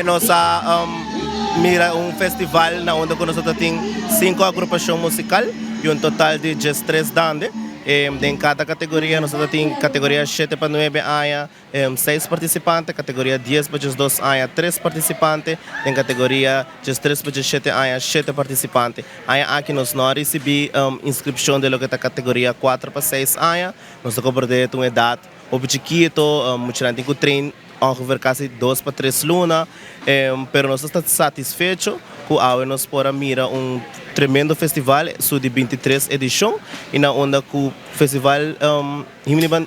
nós mira festival na onde nós temos 5 agrupações musical e total de 3 danças. Em cada categoria, nós temos categoria 7 para 9 anos, 6 participantes, categoria 10 para 2 anos, 3 participantes, em categoria 3 para 7 anos, 7 participantes. Aqui nós não recebemos inscrição de categoria 4 para 6 anos, nós temos uma idade chiquito, muito grande com treino, ongeveer quase 2 para 3 lunas, pero nós estamos satisfeitos com a nós para mirar tremendo festival, sua de 23 edição, e na onda que o festival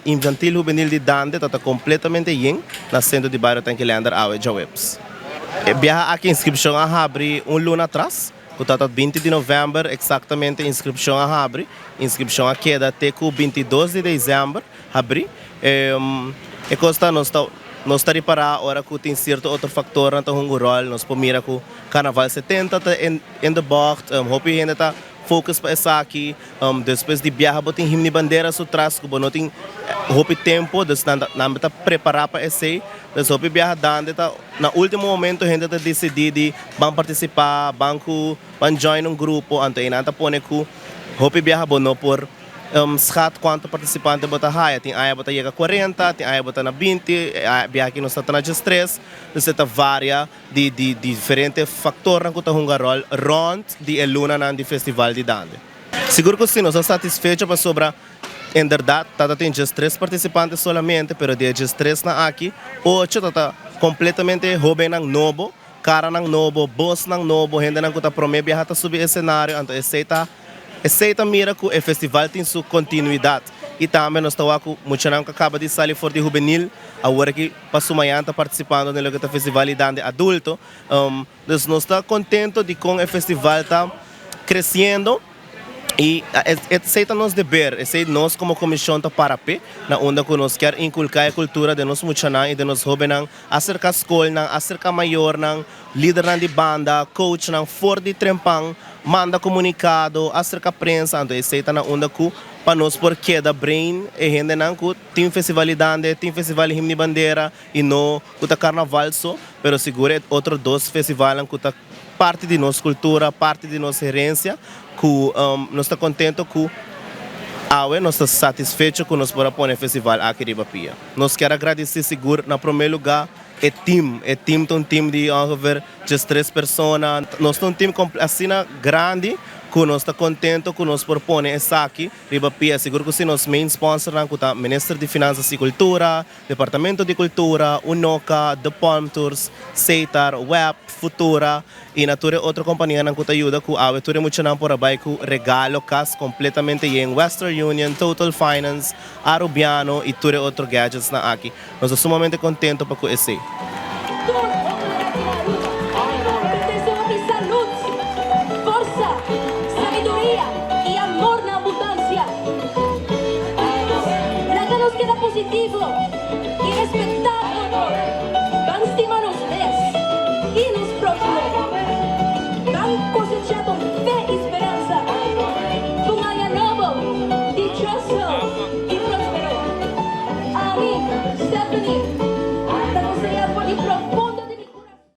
infantil juvenil de Dande está completamente yen, na centro de bairro Tanquilander, Aue, Jawebs. Viaja aqui inscrição a abrir luna atrás, que está 20 de novembro, exatamente inscrição a abrir, inscrição a queda até o 22 de dezembro, abrir, e custa nós estamos para agora que tem certo outro fator na tua rol, nós podemos que o Carnaval 70 está em the box, hopi ainda está focus para essa aqui, depois de viajar botem himne bandeiras atrás, que não tem hopi tempo, nós não está preparar para esse, nós hopi viajar dando, na último momento ainda está decidido de vamos participar, vamos join grupo, então ainda está pone que hopi viajar bono por schat quanto participante bota haya, tem aya bota chega 40, tem aya bota na 20, biya aqui nós está na 3, você tá varia de diferentes fatores que está rol rond de luna na de festival de Dande. Seguro que sim, nós estamos satisfeitos para sobre em verdade, tem 3 participantes solamente, pero de 3 na aqui, 8 está completamente jovem nang novo, cara nang novo, boss nang novo, gente nang kuta promete viajar subir cenário, então aceita mira que o festival tem sua continuidade e também nós estamos com muito que acaba de sair fora de juvenil agora que passou amanhã está participando no festival de adulto, então nós estamos contentes de como o festival está crescendo e aceita nos dever, aceita nós como comissão da Parapé, na onde nós quer inculcar a cultura de nós muchanan e de nós jovens acerca da escola, acerca maior, líder de banda, coach, for de trempang, manda comunicado, acerca da prensa, então aceita na onda que para nós porque da brain e gente não que tem festivalidade, tem festival de himne bandeira e não que tá carnaval só, pero seguro é outro 2 festivais que tá parte de nossa cultura, parte de nossa herência, que nós está contente que nós está satisfeito com nós para pôr o festival aqui de Bapia. Nós quero agradecer seguro na primeiro lugar é um time de ongeveer 3 pessoas, nós temos um time assim grande que nós está contente que nós propõe essa aqui, Ribapia, seguro que se nós main sponsor o Ministério de Finanças e Cultura, Departamento de Cultura, UNOCA, The Palm Tours, Seitar, Web, Futura e natura outra companhia que ajuda que a abertura muito não por abaixo com regalo cas completamente em Western Union, Total Finance, Arubiano e tudo outro gadgets na aqui. Nós estamos sumamente contentes com esse. Positivo y respetado, vamos a los y nos procuramos.